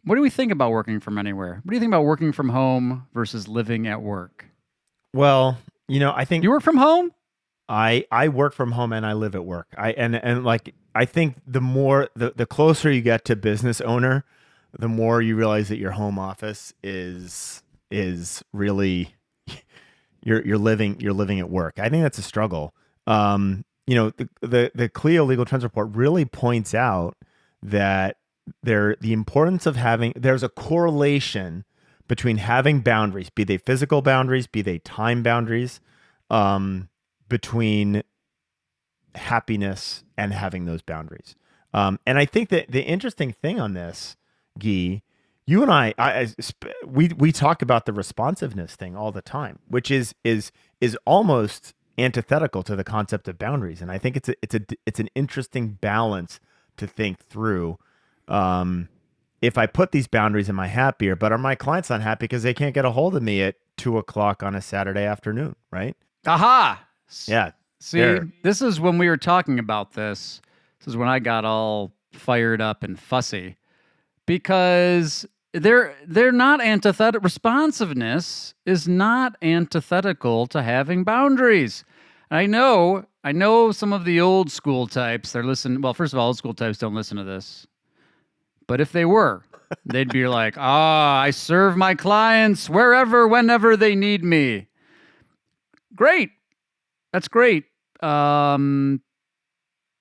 What do we think about working from anywhere? What do you think about working from home versus living at work? Well, I Do think you work from home? I work from home and I live at work. And like I think the closer you get to business owner, the more you realize that your home office is really you're living at work. I think that's a struggle. The Clio Legal Trends Report really points out that the importance of there's a correlation between having boundaries, be they physical boundaries, be they time boundaries, um, between happiness and having those boundaries. And I think that the interesting thing on this, Guy, you and we talk about the responsiveness thing all the time, which is almost antithetical to the concept of boundaries. And I think it's an interesting balance to think through. Um, if I put these boundaries, am I happier? But are my clients not happy because they can't get a hold of me at 2 o'clock on a Saturday afternoon? Right? Aha! Yeah, See, they're this is when we were talking about this. This is when I got all fired up and fussy because they're not antithetical. Responsiveness is not antithetical to having boundaries. I know some of the old school types, they're listening. Well, first of all, old school types don't listen to this. But if they were, they'd be like, I serve my clients wherever, whenever they need me. Great. That's great. Um,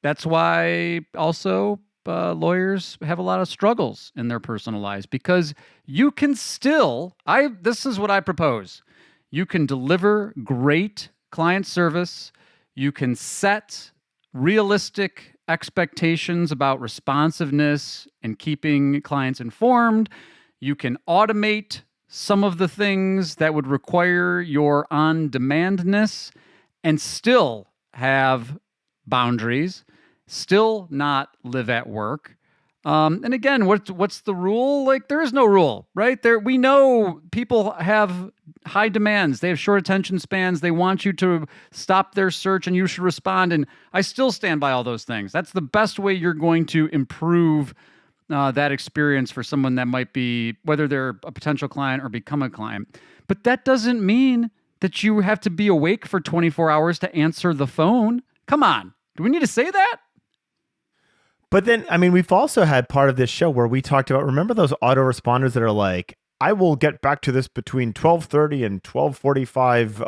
that's why also lawyers have a lot of struggles in their personal lives because you can still, this is what I propose. You can deliver great client service. You can set realistic expectations about responsiveness and keeping clients informed. You can automate some of the things that would require your on demandness and still have boundaries, still not live at work. And again, what's the rule? Like there is no rule, right? There we know people have high demands. They have short attention spans. They want you to stop their search and you should respond. And I still stand by all those things. That's the best way you're going to improve that experience for someone that might be, whether they're a potential client or become a client. But that doesn't mean that you have to be awake for 24 hours to answer the phone. Come on. Do we need to say that? But then, I mean, we've also had part of this show where we talked about, remember those autoresponders that are like, I will get back to this between 12:30 and 12:45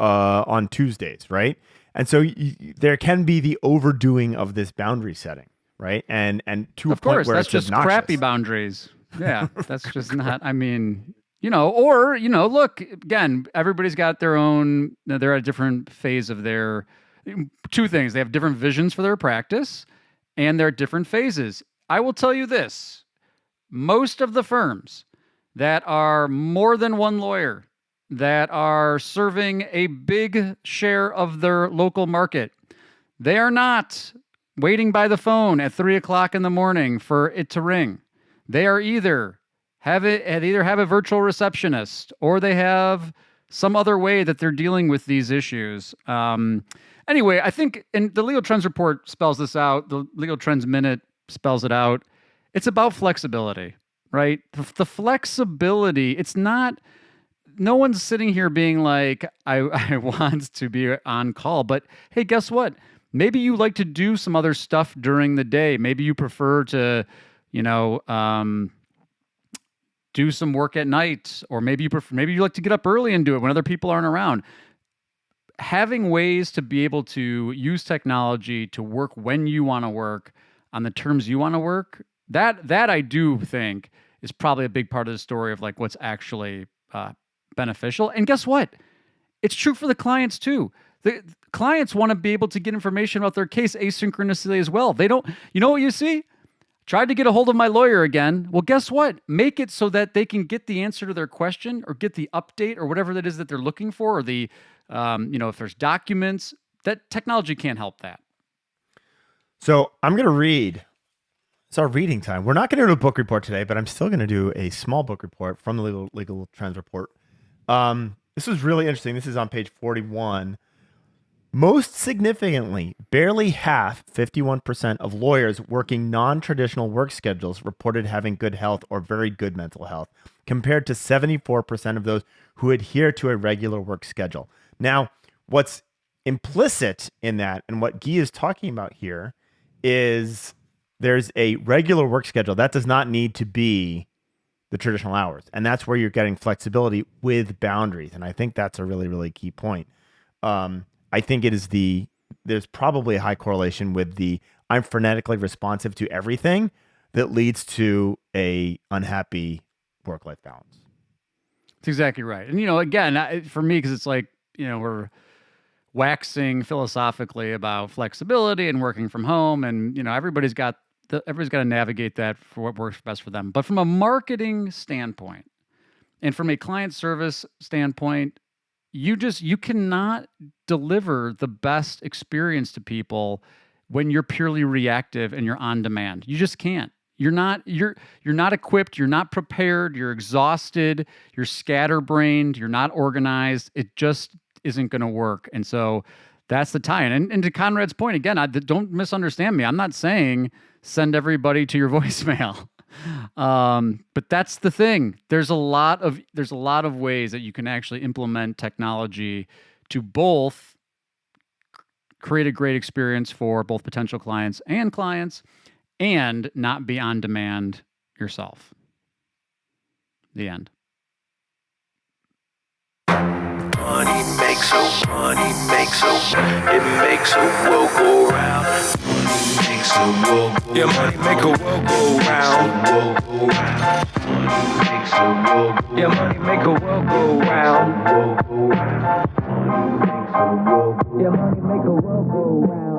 on Tuesdays, right? And so there can be the overdoing of this boundary setting, right? And to a Of point course, where that's it's just crappy obnoxious. boundaries. Yeah, that's just not, I mean, or look, again, everybody's got their own, they're at a different phase of their, two things. They have different visions for their practice and they're at different phases. I will tell you this most of the firms that are more than one lawyer, that are serving a big share of their local market, they are not waiting by the phone at 3 o'clock in the morning for it to ring. They are either have a virtual receptionist or they have some other way that they're dealing with these issues. Anyway, I think, and the Legal Trends Report spells this out. The Legal Trends Minute spells it out. It's about flexibility, right? The flexibility. It's not. No one's sitting here being like, I want to be on call, but hey, guess what? Maybe you like to do some other stuff during the day. Maybe you prefer to, you know, do some work at night, or maybe you like to get up early and do it when other people aren't around. Having ways to be able to use technology to work when you want to work on the terms you want to work, that I do think is probably a big part of the story of like what's actually beneficial. And guess what? It's true for the clients too. The clients want to be able to get information about their case asynchronously as well. They don't, you know what you see? Tried to get a hold of my lawyer again. Well, guess what? Make it so that they can get the answer to their question or get the update or whatever that is that they're looking for, or if there's documents, that technology can't help that. So I'm going to read. It's our reading time. We're not going to do a book report today, but I'm still going to do a small book report from the Legal Trends Report. This was really interesting. This is on page 41. Most significantly, barely half, 51% of lawyers working non-traditional work schedules reported having good health or very good mental health, compared to 74% of those who adhere to a regular work schedule. Now, what's implicit in that and what Gyi is talking about here is there's a regular work schedule. That does not need to be the traditional hours. And that's where you're getting flexibility with boundaries. And I think that's a really, really key point. I think there's probably a high correlation with the I'm frenetically responsive to everything that leads to a unhappy work-life balance. That's exactly right. And, again, for me, because it's like, we're waxing philosophically about flexibility and working from home. And, everybody's got to navigate that for what works best for them. But from a marketing standpoint and from a client service standpoint, you cannot deliver the best experience to people when you're purely reactive and you're on demand. You just can't. You're not equipped, you're not prepared, you're exhausted, you're scatterbrained, you're not organized. It just isn't going to work. And so that's the tie-in. And to Conrad's point, again, don't misunderstand me. I'm not saying send everybody to your voicemail. But that's the thing. There's a lot of ways that you can actually implement technology to both create a great experience for both potential clients and not be on demand yourself. The end. Money makes a it makes a world go round. Money makes a world go round. Yeah, money make a world go round. Yeah, money make a world go round. Yeah, money make a world go round.